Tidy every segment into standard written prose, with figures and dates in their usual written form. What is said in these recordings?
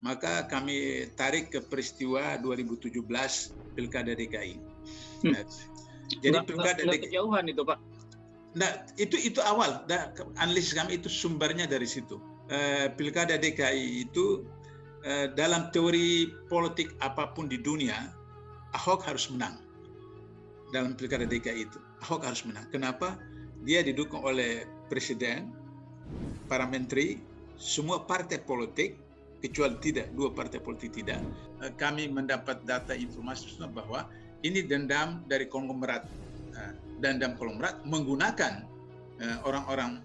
maka kami tarik ke peristiwa 2017 Pilkada DKI. Jadi Pilkada DKI kejauhan itu, Pak. Nah, itu awal, analisis kami itu sumbernya dari situ. Pilkada DKI itu dalam teori politik apapun di dunia, Ahok harus menang. Dalam Pilkada DKI itu, Ahok harus menang. Kenapa? Dia didukung oleh Presiden, para menteri, semua partai politik, kecuali dua partai politik tidak. Kami mendapat data informasi bahwa ini dendam dari konglomerat. Dendam konglomerat menggunakan orang-orang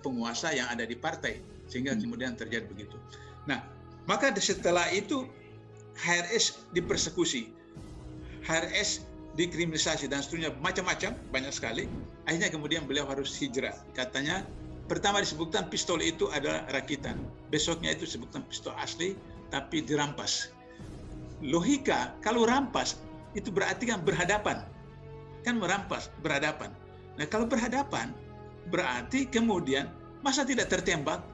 penguasa yang ada di partai, sehingga kemudian terjadi begitu. Nah, maka setelah itu HRS dipersekusi, HRS dikriminalisasi dan seterusnya, macam-macam, banyak sekali. Akhirnya kemudian beliau harus hijrah. Katanya pertama disebutkan pistol itu adalah rakitan, besoknya itu disebutkan pistol asli tapi dirampas. Logika, kalau rampas itu berarti kan berhadapan, kan merampas berhadapan. Nah, kalau berhadapan berarti kemudian masa tidak tertembak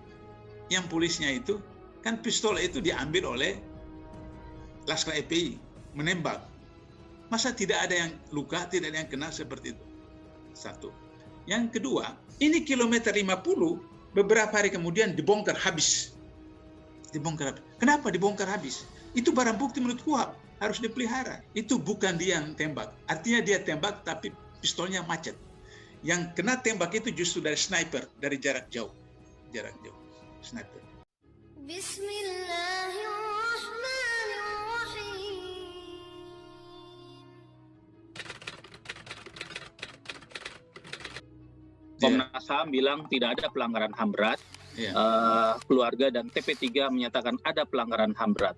yang polisnya itu, kan pistol itu diambil oleh Laskar FPI menembak. Masa tidak ada yang luka, tidak ada yang kena seperti itu. Satu. Yang kedua, ini kilometer 50 beberapa hari kemudian dibongkar habis. Dibongkar habis. Kenapa dibongkar habis? Itu barang bukti menurut KUHP, harus dipelihara. Itu bukan dia yang tembak. Artinya dia tembak tapi pistolnya macet. Yang kena tembak itu justru dari sniper, dari jarak jauh. Jarak jauh. Sniper. Komnas HAM bilang tidak ada pelanggaran HAM berat. Keluarga dan TP3 menyatakan ada pelanggaran HAM berat.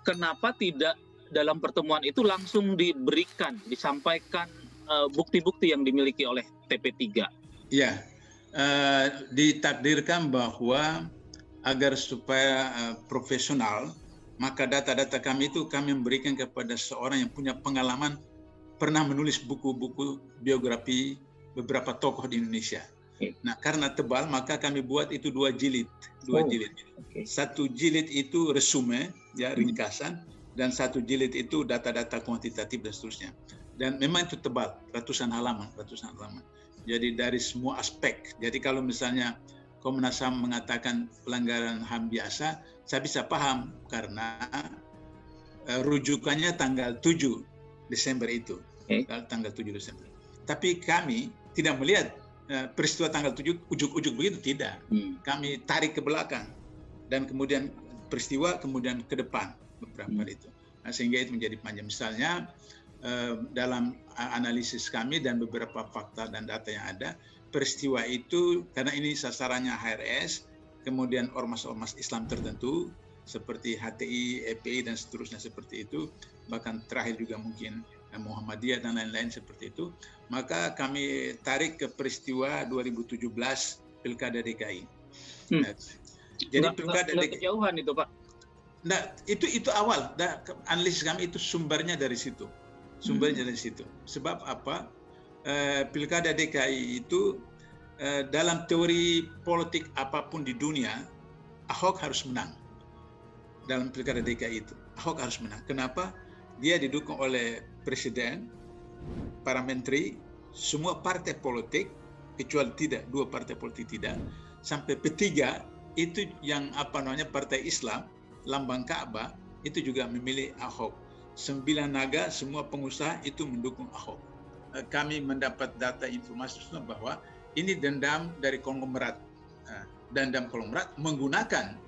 Kenapa tidak dalam pertemuan itu langsung disampaikan bukti-bukti yang dimiliki oleh TP3? Ya, ditakdirkan bahwa agar supaya profesional, maka data-data kami itu kami memberikan kepada seorang yang punya pengalaman pernah menulis buku-buku biografi beberapa tokoh di Indonesia. Nah, karena tebal, maka kami buat itu 2 jilid. Jilid. Satu jilid itu resume, ya, ringkasan, dan 1 jilid itu data-data kuantitatif dan seterusnya. Dan memang itu tebal, ratusan halaman. Jadi dari semua aspek. Jadi kalau misalnya Komnas HAM mengatakan pelanggaran HAM biasa, saya bisa paham karena rujukannya tanggal 7 Desember itu. Tanggal 7 Desember. Tapi kami tidak melihat peristiwa tanggal 7 ujuk-ujuk begitu, tidak. Kami tarik ke belakang dan kemudian peristiwa kemudian ke depan beberapa hari itu. Nah, sehingga itu menjadi panjang. Misalnya dalam analisis kami dan beberapa fakta dan data yang ada, peristiwa itu karena ini sasarannya HRS, kemudian ormas-ormas Islam tertentu seperti HTI, FPI dan seterusnya seperti itu, bahkan terakhir juga mungkin Muhammadiyah dan lain-lain seperti itu, maka kami tarik ke peristiwa 2017 Pilkada DKI. Jadi Pilkada DKI kejauhan itu, Pak. Nah, itu awal, analisis kami itu sumbernya dari situ. Sebab apa? Pilkada DKI itu dalam teori politik apapun di dunia, Ahok harus menang. Dalam Pilkada DKI itu, Ahok harus menang. Kenapa? Dia didukung oleh Presiden, para menteri, semua partai politik, kecuali dua partai politik tidak, sampai P3 itu yang partai Islam, lambang Ka'bah, itu juga memilih Ahok. 9 naga, semua pengusaha itu mendukung Ahok. Kami mendapat data informasi bahwa ini dendam dari konglomerat. Dendam konglomerat menggunakan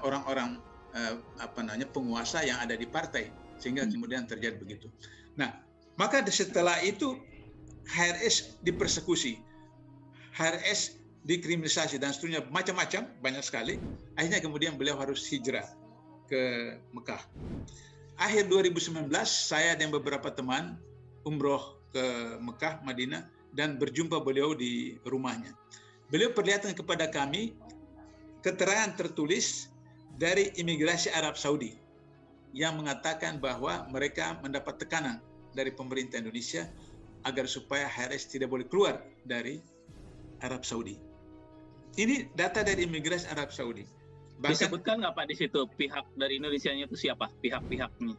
orang-orang penguasa yang ada di partai, sehingga kemudian terjadi begitu. Nah, maka setelah itu HRS dipersekusi, HRS dikriminalisasi dan seterusnya, macam-macam, banyak sekali. Akhirnya kemudian beliau harus hijrah ke Mekah. Akhir 2019, saya dan beberapa teman umroh ke Mekah, Madinah, dan berjumpa beliau di rumahnya. Beliau perlihatkan kepada kami keterangan tertulis dari imigrasi Arab Saudi yang mengatakan bahwa mereka mendapat tekanan dari pemerintah Indonesia agar supaya HRS tidak boleh keluar dari Arab Saudi. Ini data dari imigrasi Arab Saudi. Disebutkan nggak Pak di situ pihak dari Indonesianya itu siapa? Pihak-pihaknya?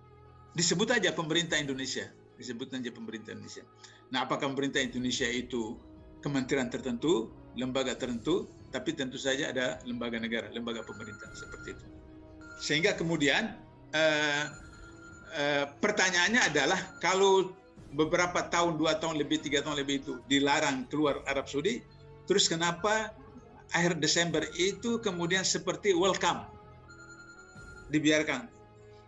Disebut aja pemerintah Indonesia. Disebut aja pemerintah Indonesia. Nah, apakah pemerintah Indonesia itu kementerian tertentu, lembaga tertentu, tapi tentu saja ada lembaga negara, lembaga pemerintah seperti itu. Sehingga kemudian pertanyaannya adalah kalau beberapa tahun, 2 tahun lebih, 3 tahun lebih itu dilarang keluar Arab Saudi, terus kenapa akhir Desember itu kemudian seperti welcome, dibiarkan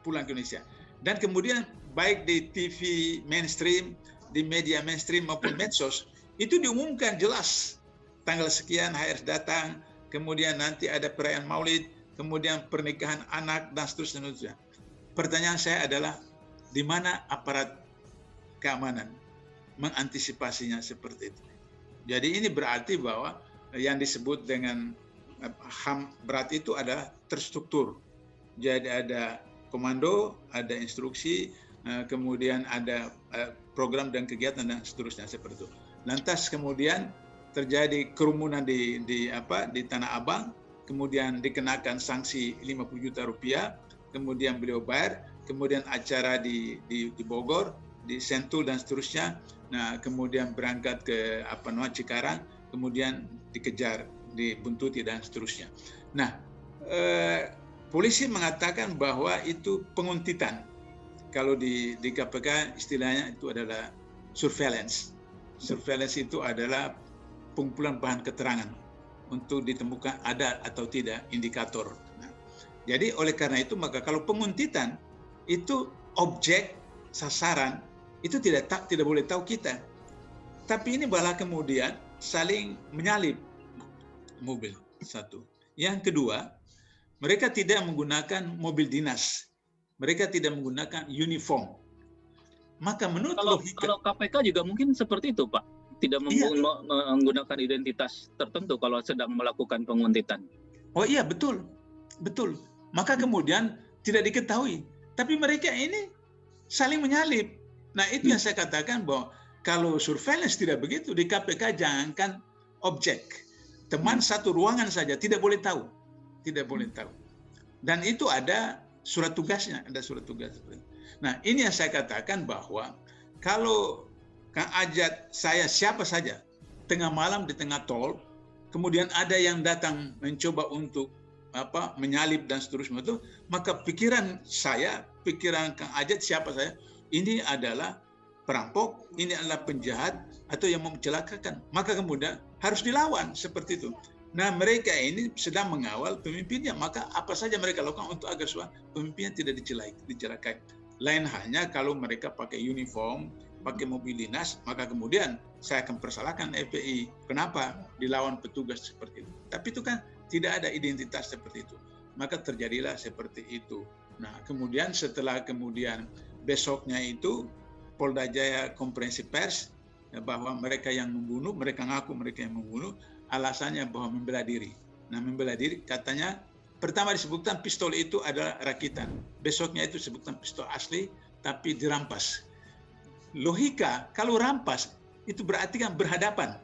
pulang ke Indonesia. Dan kemudian baik di TV mainstream, di media mainstream maupun medsos, itu diumumkan jelas tanggal sekian HR datang, kemudian nanti ada perayaan Maulid, kemudian pernikahan anak dan seterusnya. Pertanyaan saya adalah di mana aparat keamanan mengantisipasinya seperti itu. Jadi ini berarti bahwa yang disebut dengan HAM berat itu adalah terstruktur. Jadi ada komando, ada instruksi, kemudian ada program dan kegiatan dan seterusnya seperti itu. Lantas kemudian terjadi kerumunan di Tanah Abang, kemudian dikenakan sanksi 50 juta rupiah, kemudian beliau bayar, kemudian acara di Bogor, di Sentul dan seterusnya. Nah, kemudian berangkat ke Cikarang, kemudian dikejar, dibuntuti dan seterusnya. Nah, polisi mengatakan bahwa itu penguntitan. Kalau di KPK istilahnya itu adalah surveillance. Surveillance itu adalah pengumpulan bahan keterangan untuk ditemukan ada atau tidak indikator. Nah, jadi oleh karena itu maka kalau penguntitan itu objek sasaran itu tidak boleh tahu kita. Tapi ini malah kemudian saling menyalip mobil satu. Yang kedua, mereka tidak menggunakan mobil dinas. Mereka tidak menggunakan uniform. Maka menurut logika, kalau KPK juga mungkin seperti itu, Pak. Tidak menggunakan identitas tertentu kalau sedang melakukan penguntitan. Oh iya, betul. Betul. Maka kemudian tidak diketahui. Tapi mereka ini saling menyalip. Nah, itu yang saya katakan bahwa kalau surveillance tidak begitu, di KPK jangankan objek. Teman satu ruangan saja tidak boleh tahu. Tidak boleh tahu. Dan itu ada surat tugasnya, ada surat tugas. Nah, ini yang saya katakan bahwa kalau Kang Ajat, saya siapa saja, tengah malam di tengah tol, kemudian ada yang datang mencoba untuk menyalip dan seterusnya itu, maka pikiran saya, pikiran Kang Ajat siapa saya, ini adalah perampok, ini adalah penjahat atau yang mencelakakan. Maka kemudian harus dilawan seperti itu. Nah, mereka ini sedang mengawal pemimpinnya, maka apa saja mereka lakukan untuk agar pemimpinnya tidak dicelakai. Lain halnya kalau mereka pakai uniform, pakai mobil dinas, maka kemudian saya akan persalahkan FPI. Kenapa dilawan petugas seperti itu? Tapi itu kan tidak ada identitas seperti itu. Maka terjadilah seperti itu. Nah, kemudian setelah besoknya itu Polda Jaya konferensi pers bahwa mereka yang membunuh, mereka ngaku mereka yang membunuh, alasannya bahwa membela diri. Nah, membela diri katanya pertama disebutkan pistol itu adalah rakitan. Besoknya itu disebutkan pistol asli tapi dirampas. Logika kalau rampas itu berarti kan berhadapan.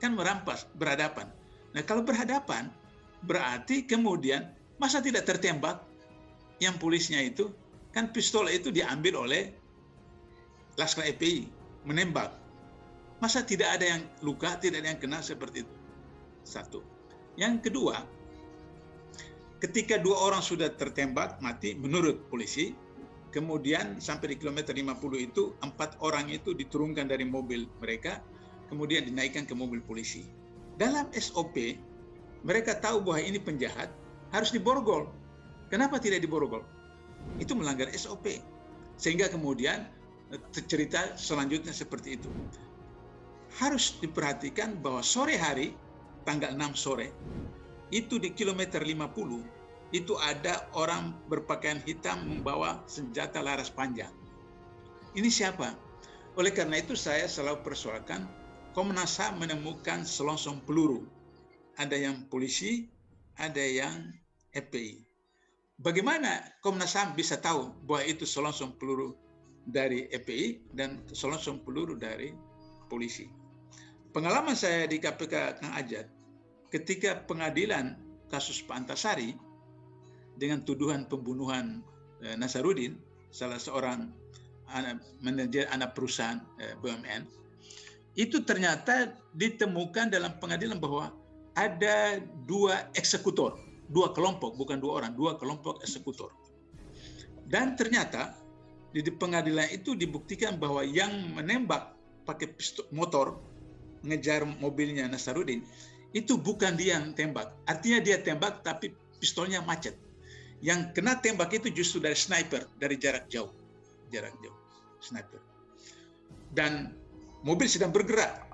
Kan merampas berhadapan. Nah, kalau berhadapan berarti kemudian masa tidak tertembak yang polisnya itu kan pistol itu diambil oleh Laskar FPI menembak. Masa tidak ada yang luka, tidak ada yang kena seperti itu. Satu. Yang kedua, ketika 2 orang sudah tertembak mati menurut polisi, kemudian sampai di kilometer 50 itu 4 orang itu diturunkan dari mobil mereka, kemudian dinaikkan ke mobil polisi. Dalam SOP, mereka tahu bahwa ini penjahat, harus diborgol. Kenapa tidak diborgol? Itu melanggar SOP. Sehingga kemudian cerita selanjutnya seperti itu. Harus diperhatikan bahwa sore hari, tanggal 6 sore, itu di kilometer 50, itu ada orang berpakaian hitam membawa senjata laras panjang. Ini siapa? Oleh karena itu saya selalu persoalkan, Komnas HAM menemukan selongsong peluru. Ada yang polisi, ada yang FPI. Bagaimana Komnas HAM bisa tahu bahwa itu selongsong peluru dari FPI dan selongsong peluru dari polisi? Pengalaman saya di KPK Kang Ajat, ketika pengadilan kasus Pak Antasari, dengan tuduhan pembunuhan Nasaruddin, salah seorang manajer anak perusahaan BUMN, itu ternyata ditemukan dalam pengadilan bahwa ada 2 eksekutor, 2 kelompok, bukan 2 orang, 2 kelompok eksekutor. Dan ternyata di pengadilan itu dibuktikan bahwa yang menembak pakai pistol motor ngejar mobilnya Nasaruddin itu bukan dia yang tembak. Artinya dia tembak tapi pistolnya macet. Yang kena tembak itu justru dari sniper, dari jarak jauh. Sniper. Dan mobil sedang bergerak.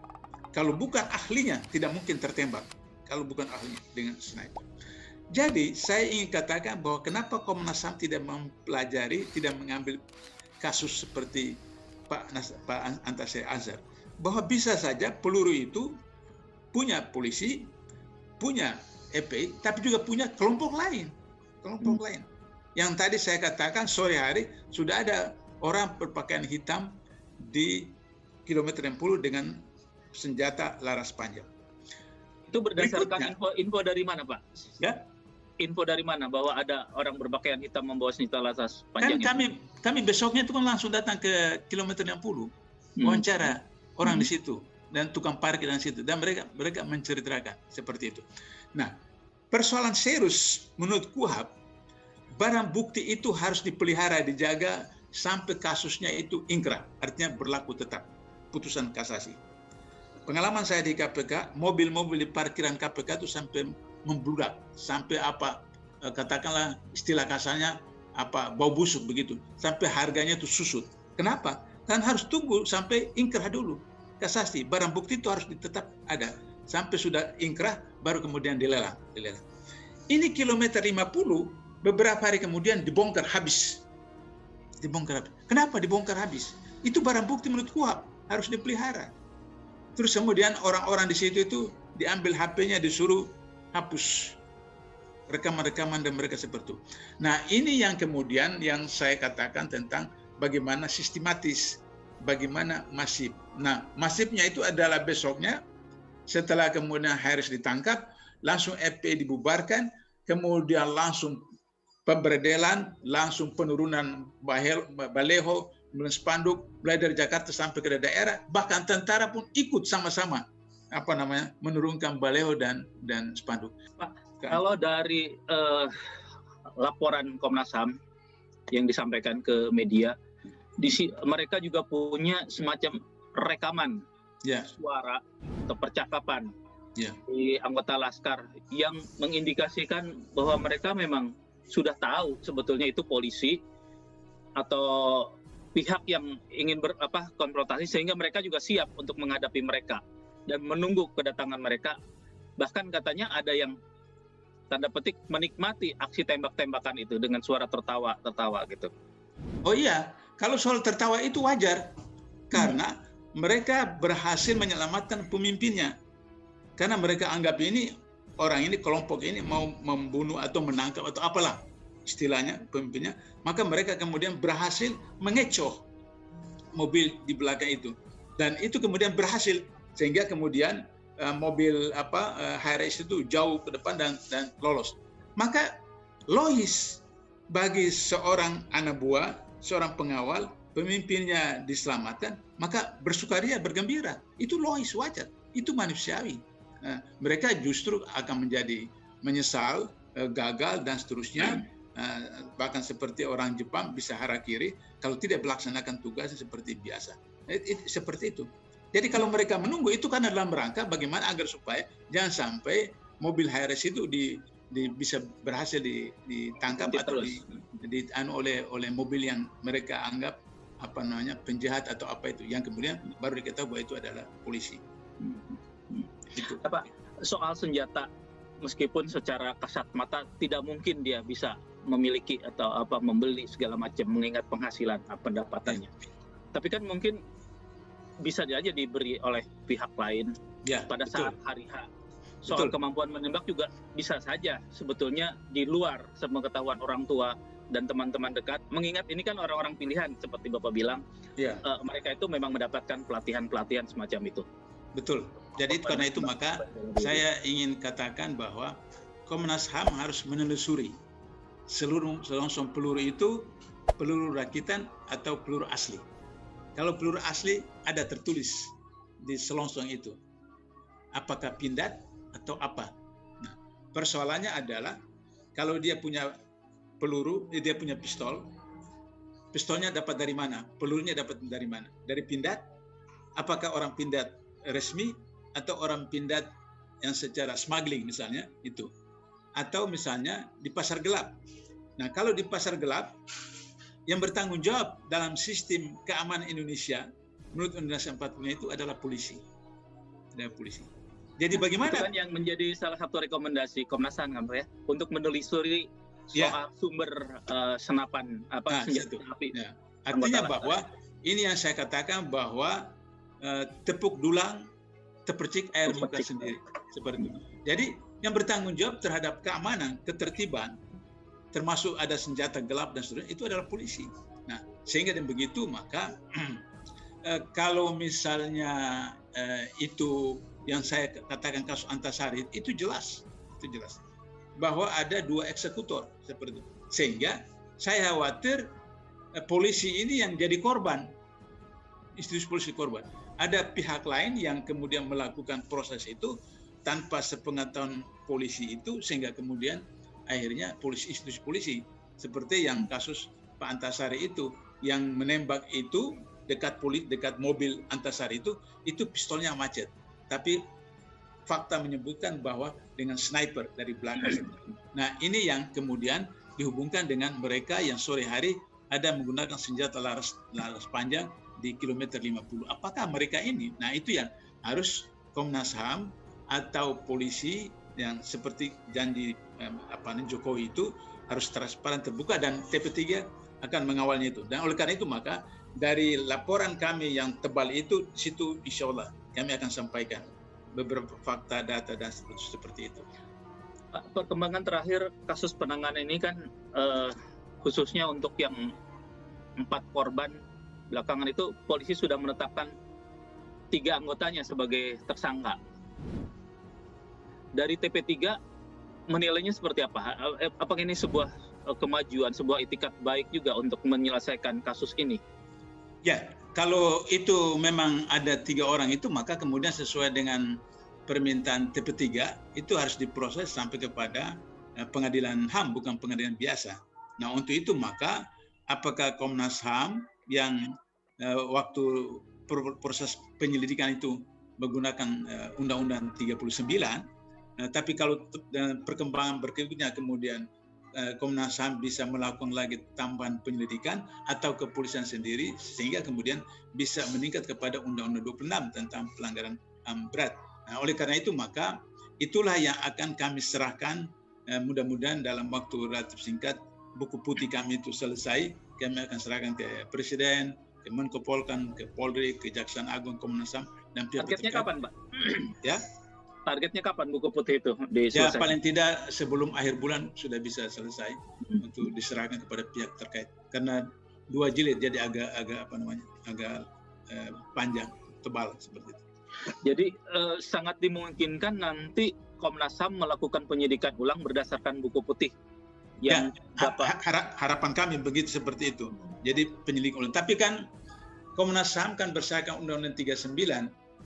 Kalau bukan ahlinya tidak mungkin tertembak. Kalau bukan ahlinya dengan sniper. Jadi saya ingin katakan bahwa kenapa Komnas HAM tidak mempelajari, tidak mengambil kasus seperti Pak Antasari Azhar, bahwa bisa saja peluru itu punya polisi, punya FPI, tapi juga punya kelompok lain. Yang tadi saya katakan sore hari sudah ada orang berpakaian hitam di kilometer 60 dengan senjata laras panjang. Itu berdasarkan info dari mana, Pak? Ya. Info dari mana bahwa ada orang berpakaian hitam membawa senjata laras panjang? Kan kami besoknya itu kan langsung datang ke kilometer 60, wawancara orang di situ dan tukang parkir di situ, dan mereka menceritakan seperti itu. Nah, persoalan serius menurut KUHAP, barang bukti itu harus dipelihara, dijaga sampai kasusnya itu ingkrah, artinya berlaku tetap, putusan kasasi. Pengalaman saya di KPK, mobil-mobil di parkiran KPK itu sampai membludak, sampai katakanlah istilah kasarnya bau busuk begitu, sampai harganya itu susut. Kenapa? Kan harus tunggu sampai ingkrah dulu kasasi, barang bukti itu harus tetap ada sampai sudah ingkrah baru kemudian dilelang. Ini kilometer 50 beberapa hari kemudian dibongkar habis. Kenapa dibongkar habis? Itu barang bukti menurut KUHAP harus dipelihara. Terus kemudian orang-orang di situ itu diambil HP-nya, disuruh hapus rekaman-rekaman dan mereka seperti itu. Nah, ini yang kemudian yang saya katakan tentang bagaimana sistematis, bagaimana masif. Nah, masifnya itu adalah besoknya setelah kemudian Haris ditangkap, langsung FPI dibubarkan, kemudian langsung pemberdelan, langsung penurunan baleho, spanduk, mulai dari Jakarta sampai ke daerah, bahkan tentara pun ikut sama-sama menurunkan baleho dan spanduk. Pak, kalau dari laporan Komnas HAM yang disampaikan ke media, mereka juga punya semacam rekaman suara atau percakapan di anggota Laskar yang mengindikasikan bahwa mereka memang sudah tahu sebetulnya itu polisi atau pihak yang ingin konfrontasi, sehingga mereka juga siap untuk menghadapi mereka dan menunggu kedatangan mereka. Bahkan katanya ada yang tanda petik menikmati aksi tembak-tembakan itu dengan suara tertawa gitu. Oh iya, kalau soal tertawa itu wajar karena mereka berhasil menyelamatkan pemimpinnya. Karena mereka anggap orang ini kelompok ini mau membunuh atau menangkap atau apalah istilahnya pemimpinnya, maka mereka kemudian berhasil mengecoh mobil di belakang itu, dan itu kemudian berhasil sehingga kemudian mobil HRS itu jauh ke depan dan lolos. Maka logis bagi seorang anak buah, seorang pengawal, pemimpinnya diselamatkan, maka bersukaria, bergembira. Itu logis, wajar, itu manusiawi. Mereka justru akan menjadi menyesal, gagal dan seterusnya. Bahkan seperti orang Jepang bisa harakiri kalau tidak melaksanakan tugasnya seperti biasa. Seperti itu. Jadi kalau mereka menunggu itu kan dalam rangka bagaimana agar supaya jangan sampai mobil HRS itu bisa berhasil ditangkap atau oleh mobil yang mereka anggap penjahat atau apa itu, yang kemudian baru diketahui bahwa itu adalah polisi. Itu. Soal senjata, meskipun secara kasat mata tidak mungkin dia bisa memiliki atau membeli segala macam mengingat penghasilan pendapatannya. Tapi kan mungkin bisa aja diberi oleh pihak lain pada saat hari H. Soal kemampuan menembak juga bisa saja sebetulnya di luar sepengetahuan orang tua dan teman-teman dekat. Mengingat ini kan orang-orang pilihan seperti Bapak bilang, mereka itu memang mendapatkan pelatihan-pelatihan semacam itu. Betul. Jadi karena itu maka saya ingin katakan bahwa Komnas HAM harus menelusuri seluruh selongsong peluru itu peluru rakitan atau peluru asli. Kalau peluru asli ada tertulis di selongsong itu, apakah pindad atau apa. Nah, persoalannya adalah kalau dia punya peluru, dia punya pistol, pistolnya dapat dari mana? Pelurunya dapat dari mana? Dari pindad? Apakah orang pindad resmi atau orang pindad yang secara smuggling misalnya itu? Atau misalnya di pasar gelap. Nah, kalau di pasar gelap, yang bertanggung jawab dalam sistem keamanan Indonesia menurut Undang-Undang 45 itu adalah polisi. Adalah polisi. Jadi bagaimana? Itu kan yang menjadi salah satu rekomendasi Komnas HAM kan, Pak ya, untuk menelusuri soal sumber senapan senjata api. Ya. Artinya bahwa ini yang saya katakan bahwa tepuk dulang, tepercik air muka sendiri seperti itu. Jadi yang bertanggung jawab terhadap keamanan, ketertiban, termasuk ada senjata gelap dan seterusnya, itu adalah polisi. Nah, sehingga dengan begitu maka kalau misalnya itu yang saya katakan kasus Antasari itu jelas bahwa ada 2 eksekutor seperti itu. Sehingga saya khawatir polisi ini yang jadi korban, institusi polisi korban. Ada pihak lain yang kemudian melakukan proses itu tanpa sepengetahuan polisi itu, sehingga kemudian akhirnya institusi polisi seperti yang kasus Pak Antasari itu yang menembak itu dekat mobil Antasari itu pistolnya macet, tapi fakta menyebutkan bahwa dengan sniper dari belakang. Nah, ini yang kemudian dihubungkan dengan mereka yang sore hari ada menggunakan senjata laras panjang di kilometer 50. Apakah mereka ini? Nah, itu yang harus Komnas HAM atau polisi yang seperti janji Jokowi itu harus transparan, terbuka, dan TP3 akan mengawalnya itu. Dan oleh karena itu maka dari laporan kami yang tebal itu, situ insya Allah kami akan sampaikan beberapa fakta, data, dan seperti itu. Perkembangan terakhir kasus penanganan ini kan khususnya untuk yang 4 korban belakangan itu, polisi sudah menetapkan 3 anggotanya sebagai tersangka. Dari TP3 menilainya seperti apa? Apakah ini sebuah kemajuan, sebuah itikat baik juga untuk menyelesaikan kasus ini? Ya, kalau itu memang ada 3 orang itu, maka kemudian sesuai dengan permintaan TP3 itu harus diproses sampai kepada pengadilan HAM, bukan pengadilan biasa. Nah, untuk itu maka apakah Komnas HAM yang waktu proses penyelidikan itu menggunakan Undang-Undang 39, tapi kalau perkembangan berikutnya kemudian Komnas HAM bisa melakukan lagi tambahan penyelidikan atau kepolisian sendiri, sehingga kemudian bisa meningkat kepada Undang-Undang 26 tentang pelanggaran HAM berat. Nah, oleh karena itu maka itulah yang akan kami serahkan, mudah-mudahan dalam waktu relatif singkat buku putih kami itu selesai, kami akan serahkan ke Presiden, ke Menko Polhukam, ke Polri, Kejaksaan Agung, Komnas HAM, dan pihak terkait. Targetnya kapan, Pak? Ya. Targetnya kapan buku putih itu diselesaikan? Ya, paling tidak sebelum akhir bulan sudah bisa selesai untuk diserahkan kepada pihak terkait. Karena 2 jilid jadi agak panjang, tebal seperti itu. Jadi sangat dimungkinkan nanti Komnas HAM melakukan penyidikan ulang berdasarkan buku putih. Yang harapan kami begitu, seperti itu. Jadi penyelidik ulang. Tapi kan Komnas HAM kan berdasarkan Undang-Undang 39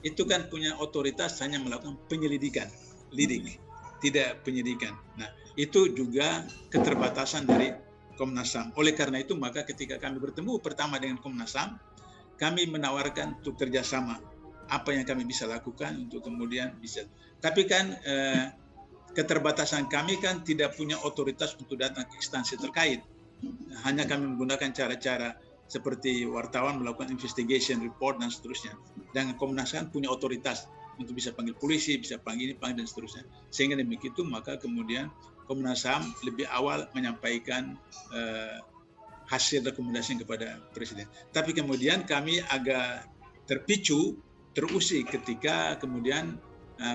itu kan punya otoritas hanya melakukan penyelidikan, lidik, tidak penyidikan. Nah, itu juga keterbatasan dari Komnas HAM. Oleh karena itu maka ketika kami bertemu pertama dengan Komnas HAM, kami menawarkan untuk kerjasama apa yang kami bisa lakukan untuk kemudian bisa. Tapi kan keterbatasan kami kan tidak punya otoritas untuk datang ke instansi terkait. Hanya kami menggunakan cara-cara seperti wartawan melakukan investigation report dan seterusnya. Dan Komnas HAM punya otoritas untuk bisa panggil polisi, bisa panggil ini, panggil dan seterusnya. Sehingga demikian maka kemudian Komnas HAM lebih awal menyampaikan hasil rekomendasi kepada Presiden. Tapi kemudian kami agak terpicu, terusik ketika kemudian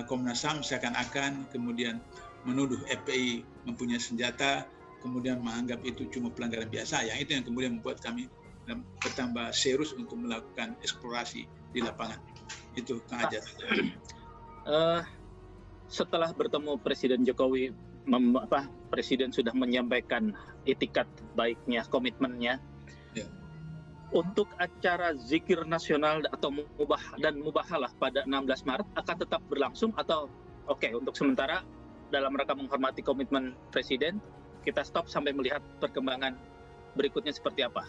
Komnas HAM seakan-akan kemudian menuduh FPI mempunyai senjata, kemudian menganggap itu cuma pelanggaran biasa. Yang itu yang kemudian membuat kami bertambah serius untuk melakukan eksplorasi di lapangan. Itu Kang Ajat. Setelah bertemu Presiden Jokowi Presiden sudah menyampaikan itikat baiknya, komitmennya. Ya. Untuk acara zikir nasional atau mubahalah pada 16 Maret akan tetap berlangsung atau oke, untuk sementara dalam rangka menghormati komitmen Presiden, kita stop sampai melihat perkembangan berikutnya seperti apa?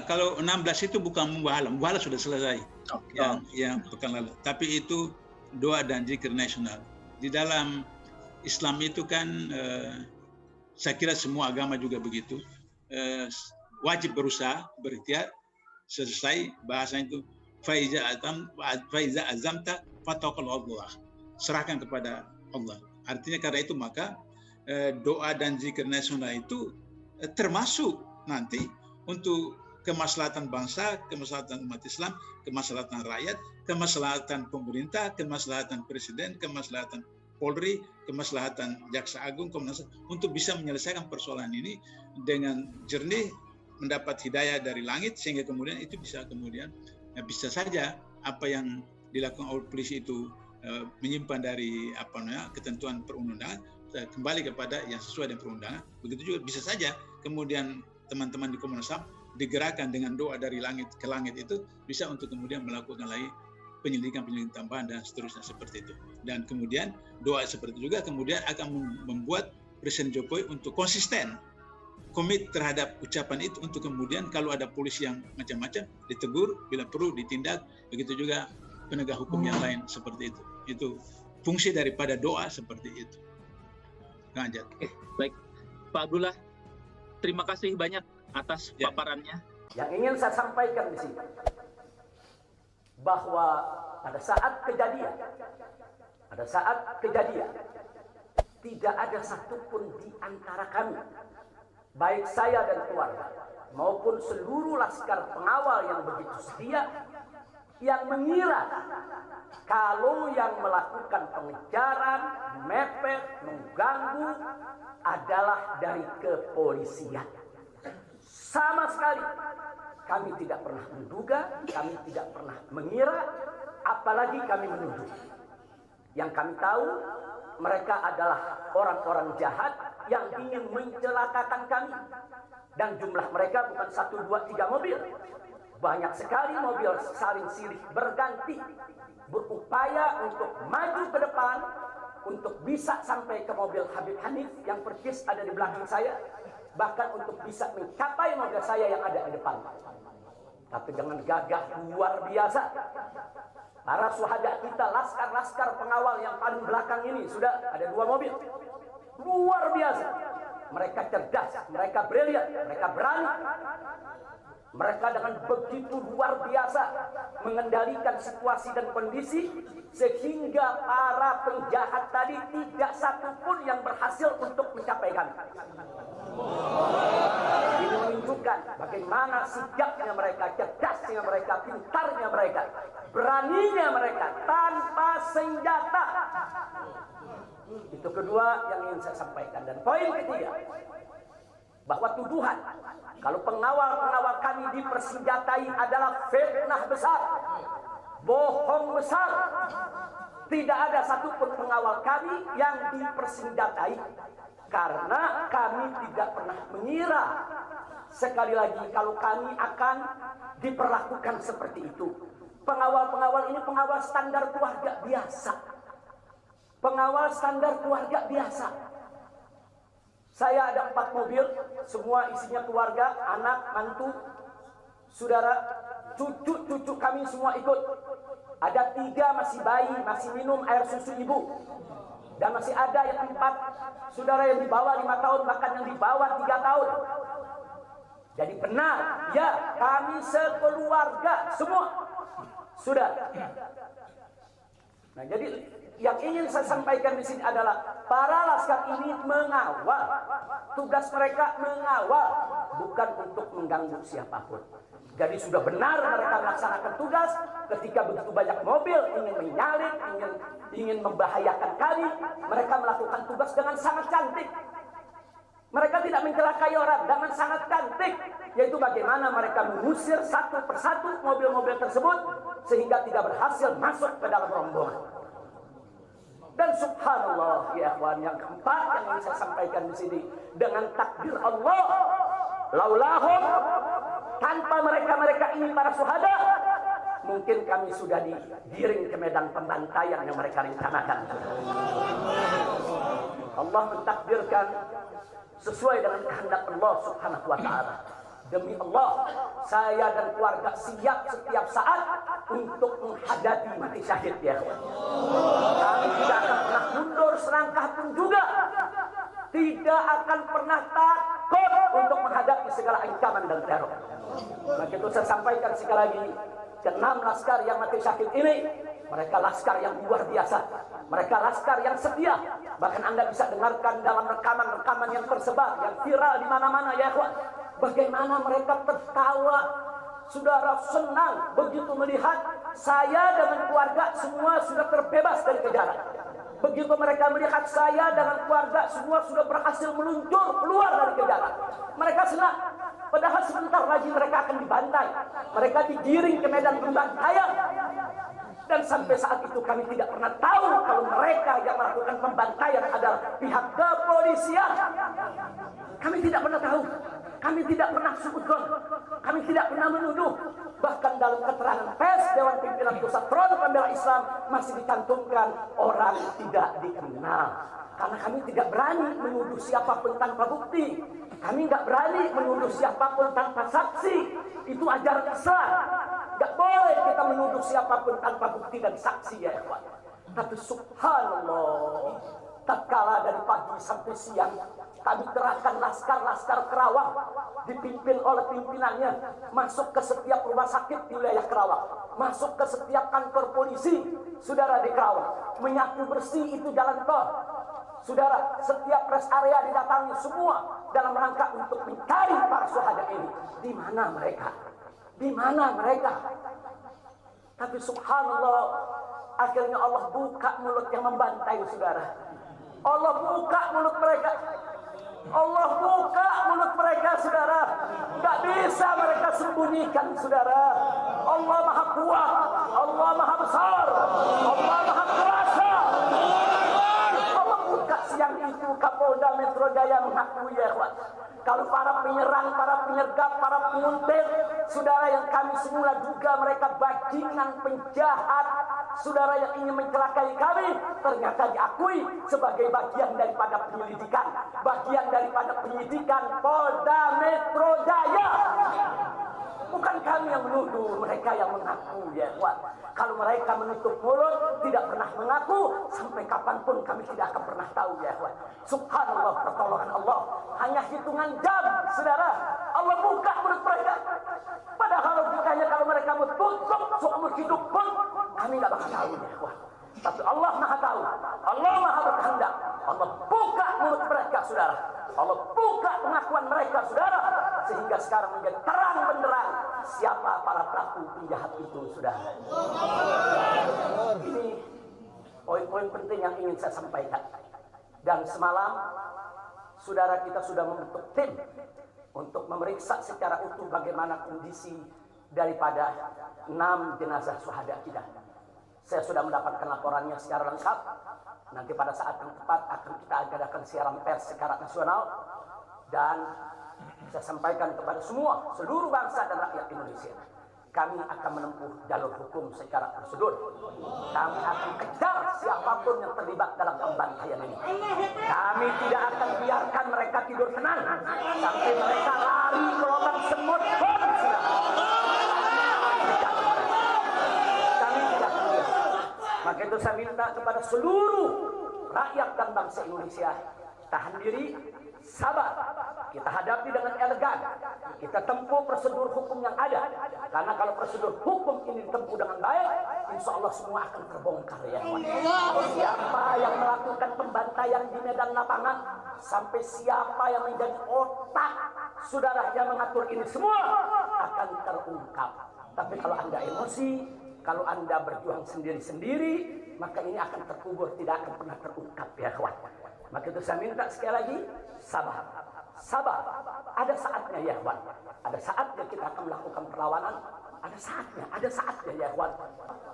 Kalau 16 itu bukan mubahalah sudah selesai yang pekan lalu. Tapi itu doa dan zikir nasional. Di dalam Islam itu kan saya kira semua agama juga begitu, wajib berusaha, berikhtiar, selesai bahasanya itu faiza azamta fatawakkal Allah, serahkan kepada Allah. Artinya karena itu maka doa dan zikir nasional itu termasuk nanti untuk kemaslahatan bangsa, kemaslahatan umat Islam, kemaslahatan rakyat, kemaslahatan pemerintah, kemaslahatan presiden, kemaslahatan Polri, kemaslahatan Jaksa Agung, Komnas untuk bisa menyelesaikan persoalan ini dengan jernih, mendapat hidayah dari langit, sehingga kemudian itu bisa saja apa yang dilakukan oleh polisi itu menyimpan dari ketentuan perundangan kembali kepada yang sesuai dengan perundangan. Begitu juga bisa saja kemudian teman-teman di Komnas HAM digerakkan dengan doa dari langit ke langit itu bisa untuk kemudian melakukan lagi penyelidikan tambahan dan seterusnya seperti itu. Dan kemudian doa seperti itu juga kemudian akan membuat Presiden Jokowi untuk konsisten, komit terhadap ucapan itu untuk kemudian kalau ada polisi yang macam-macam ditegur, bila perlu ditindak, begitu juga penegak hukum yang lain seperti itu. Itu fungsi daripada doa seperti itu. Lanjut. Baik, Pak Abdullah, terima kasih banyak atas paparannya. Yang ingin saya sampaikan di sini bahwa pada saat kejadian tidak ada satupun di antara kami, baik saya dan keluarga maupun seluruh laskar pengawal yang begitu setia, yang mengira kalau yang melakukan pengejaran, mepet, mengganggu adalah dari kepolisian. Sama sekali kami tidak pernah menduga, kami tidak pernah mengira, apalagi kami menuduh. Yang kami tahu, mereka adalah orang-orang jahat yang ingin mencelakakan kami. Dan jumlah mereka bukan 1, 2, 3 mobil. Banyak sekali mobil saling silih berganti, berupaya untuk maju ke depan, untuk bisa sampai ke mobil Habib Hanif yang persis ada di belakang saya, bahkan untuk bisa mencapai mobil saya yang ada di depan. Tapi dengan gagah luar biasa, para syuhada kita, laskar-laskar pengawal yang paling belakang ini sudah ada 2 mobil. Luar biasa. Mereka cerdas, mereka brilian, mereka berani. Mereka dengan begitu luar biasa mengendalikan situasi dan kondisi sehingga para penjahat tadi tidak satupun yang berhasil untuk mencapai kami. Ini menunjukkan bagaimana sigapnya mereka, cerdasnya mereka, pintarnya mereka, beraninya mereka tanpa senjata. Itu kedua yang ingin saya sampaikan. Dan poin ketiga, bahwa tuduhan kalau pengawal-pengawal kami dipersenjatai adalah fitnah besar, bohong besar. Tidak ada satupun pengawal kami yang dipersenjatai, karena kami tidak pernah mengira sekali lagi kalau kami akan diperlakukan seperti itu. Pengawal-pengawal ini pengawal standar keluarga biasa. Pengawal standar keluarga biasa. Saya ada 4 mobil, semua isinya keluarga, anak, mantu, saudara, cucu-cucu kami semua ikut. Ada 3 masih bayi, masih minum air susu ibu. Dan masih ada yang 4 saudara yang di bawah 5 tahun, bahkan yang di bawah 3 tahun. Jadi benar, ya kami sekeluarga semua sudah. Nah, jadi yang ingin saya sampaikan di sini adalah para laskar ini mengawal. Tugas mereka mengawal, bukan untuk mengganggu siapapun. Jadi sudah benar mereka melaksanakan tugas ketika begitu banyak mobil ingin menyalip, ingin membahayakan kami. Mereka melakukan tugas dengan sangat cantik. Mereka tidak mencelakai orang dengan sangat cantik, yaitu bagaimana mereka mengusir satu persatu mobil-mobil tersebut sehingga tidak berhasil masuk ke dalam rombongan. Dan subhanallah ya ikhwan, yang keempat yang ingin saya sampaikan di sini, dengan takdir Allah, laulahum, tanpa mereka ini para syuhada, mungkin kami sudah digiring ke medan pembantaian yang mereka rencanakan. Allah mentakdirkan sesuai dengan kehendak Allah Subhanahu wa taala. Demi Allah, saya dan keluarga siap setiap saat untuk menghadapi mati syahid ya. Kami tidak akan pernah mundur selangkah pun juga. Tidak akan pernah takut untuk menghadapi segala ancaman dan teror. Maka itu saya sampaikan sekali lagi, ke-6 laskar yang mati syahid ini, mereka laskar yang luar biasa. Mereka laskar yang setia. Bahkan Anda bisa dengarkan dalam rekaman-rekaman yang tersebar, yang viral di mana-mana ya ikhwan. Bagaimana mereka tertawa, saudara, senang begitu melihat saya dengan keluarga semua sudah terbebas dari kejaran. Begitu mereka melihat saya dengan keluarga semua sudah berhasil meluncur keluar dari kejaran, mereka senang. Padahal sebentar lagi mereka akan dibantai. Mereka digiring ke medan pembantaian. Dan sampai saat itu kami tidak pernah tahu kalau mereka yang melakukan pembantaian adalah pihak kepolisian. Kami tidak pernah tahu. Kami tidak pernah suudzon. Kami tidak pernah menuduh. Bahkan dalam keterangan pers Dewan Pimpinan Pusat Front Pembela Islam masih dicantumkan orang tidak dikenal. Karena kami tidak berani menuduh siapapun tanpa bukti. Kami nggak berani menuduh siapapun tanpa saksi. Itu ajaran Islam. Nggak boleh kita menuduh siapapun tanpa bukti dan saksi ya ikhwan. Tapi subhanallah, tatkala dari pagi sampai siang kami kerahkan laskar-laskar Kerawang dipimpin oleh pimpinannya masuk ke setiap rumah sakit di wilayah Kerawang, masuk ke setiap kantor polisi saudara di Kerawang, menyapu bersih itu jalan tol. Saudara, setiap rest area didatangi semua dalam rangka untuk mencari para syuhada ini. Di mana mereka? Di mana mereka? Tapi subhanallah, akhirnya Allah buka mulut yang membantai saudara. Allah buka mulut mereka. Allah buka mulut mereka saudara. Gak bisa mereka sembunyikan saudara. Allah maha kuat, Allah maha besar, Allah maha kuasa. Allah buka siang itu Kapolda Metro Jaya mengakui ya ikhwan, kalau para penyerang, para penyergap, para penguntit, saudara yang kami semula duga mereka bajingan penjahat, saudara yang ingin mencelakai kami, ternyata diakui sebagai bagian daripada penyelidikan, bagian daripada penyidikan Polda Metro Jaya. Bukan kami yang menuduh, mereka yang mengaku ya ikhwan. Kalau mereka menutup mulut, tidak pernah mengaku, sampai kapanpun kami tidak akan pernah tahu ya ikhwan. Subhanallah, pertolongan Allah hanya hitungan jam saudara. Allah buka mulut mereka. Padahal logikanya kalau mereka tutup seumur hidup pun kami nggak bakal tahu ya ikhwan. Tapi Allah maha tahu, Allah maha berkehendak. Allah buka mulut mereka saudara. Allah buka pengakuan mereka saudara, sehingga sekarang menjadi terang benderang siapa para pelaku penjahat itu saudara. Ini poin-poin penting yang ingin saya sampaikan. Dan semalam saudara kita sudah membentuk tim untuk memeriksa secara utuh bagaimana kondisi daripada 6 jenazah syuhada kita. Saya sudah mendapatkan laporannya secara lengkap. Nanti pada saat yang tepat akan kita adakan siaran pers secara nasional. Dan saya sampaikan kepada semua, seluruh bangsa dan rakyat Indonesia, kami akan menempuh jalur hukum secara prosedur. Kami akan kejar siapapun yang terlibat dalam pembantaian ini. Kami tidak akan biarkan mereka tidur tenang sampai mereka lari ke lubang semut pun. Maka itu saya minta kepada seluruh rakyat dan bangsa Indonesia, tahan diri, sabar. Kita hadapi dengan elegan. Kita tempuh prosedur hukum yang ada. Karena kalau prosedur hukum ini ditempuh dengan baik, insya Allah semua akan terbongkar ya. Siapa yang melakukan pembantaian di medan lapangan, sampai siapa yang menjadi otak saudara yang mengatur ini semua akan terungkap. Tapi kalau Anda emosi, kalau Anda berjuang sendiri-sendiri, maka ini akan terkubur, tidak akan pernah terungkap ya kawan. Maka itu saya minta sekali lagi, sabar. Sabar. Ada saatnya ya kawan. Ada saatnya kita akan melakukan perlawanan. ada saatnya ya ikhwan.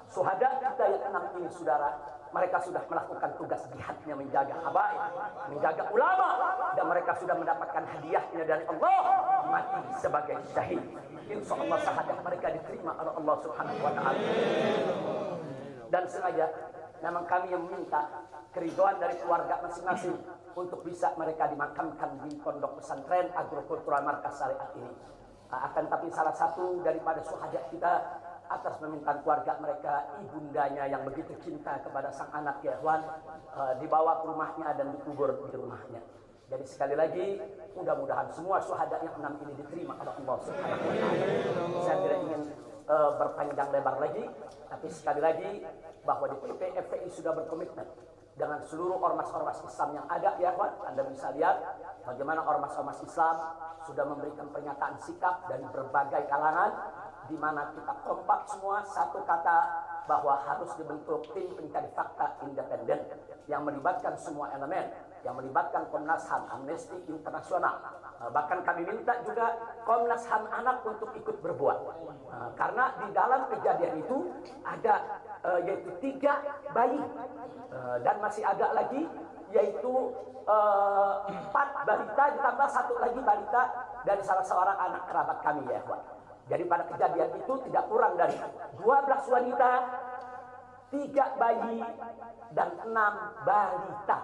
Syuhada kita yang 6 ini saudara, mereka sudah melakukan tugas jihadnya menjaga habaib, menjaga ulama, dan mereka sudah mendapatkan hadiahnya dari Allah, mati sebagai syahid. Insya Allah syahadat mereka diterima oleh Allah Subhanahu wa Ta'ala. Dan sengaja memang kami yang meminta keridhaan dari keluarga masing-masing untuk bisa mereka dimakamkan di pondok pesantren agrokultural markas syariat ini. Akan tapi salah satu daripada syuhada kita atas permintaan keluarga mereka, ibundanya yang begitu cinta kepada sang anak ya ikhwan, dibawa ke rumahnya dan dikubur di rumahnya. Jadi sekali lagi mudah-mudahan semua syuhada yang 6 ini diterima oleh Allah Subhanahu wa Ta'ala. Saya tidak ingin berpanjang lebar lagi, tapi sekali lagi bahwa di PP FPI sudah berkomitmen dengan seluruh ormas-ormas Islam yang ada ya ikhwan. Anda bisa lihat bagaimana ormas-ormas Islam sudah memberikan pernyataan sikap dari berbagai kalangan, di mana kita kompak semua satu kata bahwa harus dibentuk tim pencari fakta independen yang melibatkan semua elemen, yang melibatkan Komnas HAM, Amnesty Internasional. Bahkan kami minta juga Komnas HAM anak untuk ikut berbuat, karena di dalam kejadian itu ada yaitu 3 bayi dan masih ada lagi yaitu 4 balita ditambah 1 lagi balita dari salah seorang anak kerabat kami ya ikhwan. Jadi pada kejadian itu tidak kurang dari 12 wanita, 3 bayi, dan 6 balita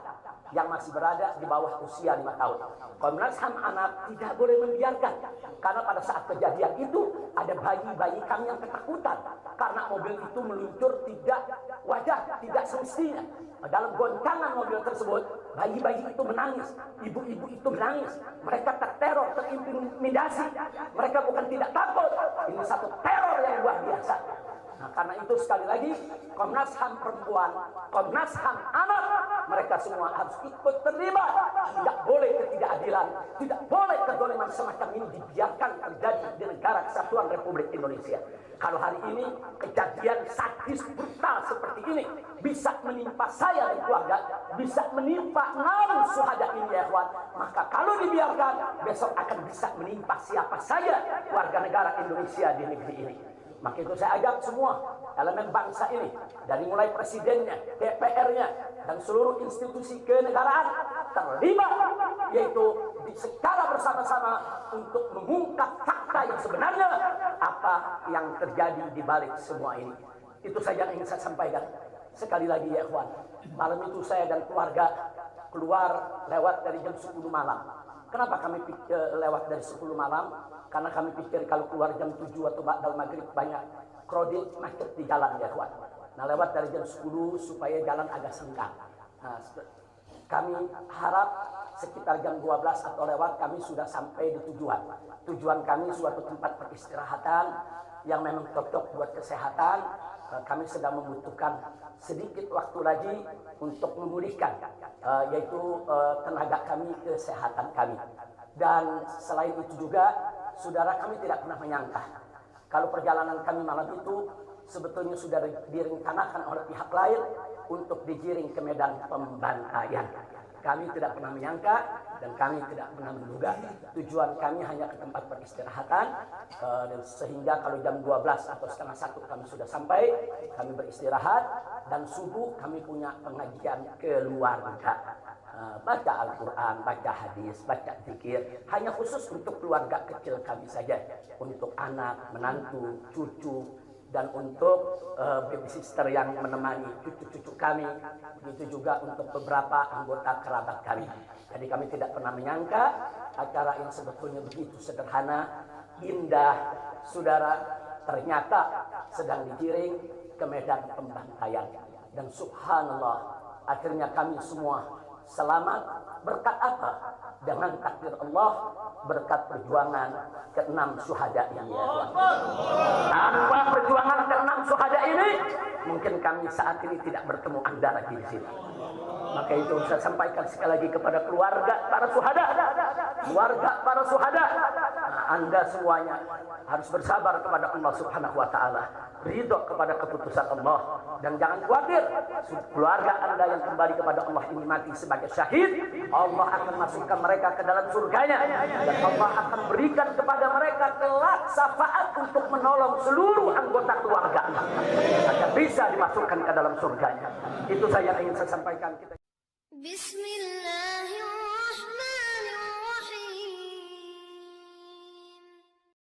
yang masih berada di bawah usia 5 tahun. Komnas HAM anak tidak boleh membiarkan, karena pada saat kejadian itu ada bayi-bayi kami yang ketakutan karena mobil itu meluncur tidak wajar, tidak semestinya. Dalam goncangan mobil tersebut, bayi-bayi itu menangis, ibu-ibu itu menangis, mereka terteror, terintimidasi. Mereka bukan tidak takut, ini satu teror yang luar biasa. Nah, karena itu sekali lagi Komnas HAM perempuan, Komnas HAM anak, mereka semua harus ikut terlibat. Tidak boleh ketidakadilan, tidak boleh kezaliman semacam ini dibiarkan terjadi di negara kesatuan Republik Indonesia. Kalau hari ini kejadian sadis brutal seperti ini bisa menimpa saya dan keluarga, bisa menimpa 6 syuhada ini ya ikhwan, maka kalau dibiarkan besok akan bisa menimpa siapa saja warga negara Indonesia di negeri ini. Maka itu saya ajak semua elemen bangsa ini, dari mulai presidennya, DPR-nya, dan seluruh institusi kenegaraan terlibat, yaitu secara bersama-sama untuk mengungkap fakta yang sebenarnya apa yang terjadi di balik semua ini. Itu saja yang ingin saya sampaikan. Sekali lagi ya ikhwan, malam itu saya dan keluarga keluar lewat dari jam 10 malam. Kenapa kami lewat dari 10 malam? Karena kami pikir kalau keluar jam 7 atau ba'dal maghrib banyak krodit macet di jalan ya ikhwan. Nah, lewat dari jam 10 supaya jalan agak senggang. Nah, kami harap sekitar jam 12 atau lewat kami sudah sampai di tujuan. Tujuan kami suatu tempat peristirahatan yang memang cocok buat kesehatan. Kami sedang membutuhkan sedikit waktu lagi untuk memulihkan yaitu tenaga kami, kesehatan kami. Dan selain itu juga saudara, kami tidak pernah menyangka kalau perjalanan kami malam itu sebetulnya sudah direncanakan oleh pihak lain untuk digiring ke medan pembantaian. Kami tidak pernah menyangka dan kami tidak pernah menduga. Tujuan kami hanya ke tempat peristirahatan, dan sehingga kalau jam 12 atau setengah 1 kami sudah sampai, kami beristirahat, dan subuh kami punya pengajian keluarga. Baca Al-Quran, baca hadis, baca zikir, hanya khusus untuk keluarga kecil kami saja, untuk anak, menantu, cucu, dan untuk babysitter yang menemani cucu-cucu kami, begitu juga untuk beberapa anggota kerabat kami. Jadi kami tidak pernah menyangka acara yang sebetulnya begitu sederhana, indah, saudara, ternyata sedang digiring ke medan pembantaian. Dan subhanallah, akhirnya kami semua selamat. Berkat apa? Dengan takdir Allah, berkat perjuangan ke-6 syuhada ini ya Allah. Tanpa perjuangan ke-6 syuhada ini, mungkin kami saat ini tidak bertemu Anda lagi di sini. Maka itu saya sampaikan sekali lagi kepada keluarga para syuhada. Keluarga para syuhada, Anda semuanya harus bersabar kepada Allah Subhanahu wa Ta'ala. ridho kepada keputusan Allah. Dan jangan khawatir, keluarga Anda yang kembali kepada Allah ini mati sebagai syahid, Allah akan masukkan mereka ke dalam surganya, dan Allah akan berikan kepada mereka kelak syafaat untuk menolong seluruh anggota keluarga agar bisa dimasukkan ke dalam surganya. Itu saya ingin saya sampaikan. Bismillah.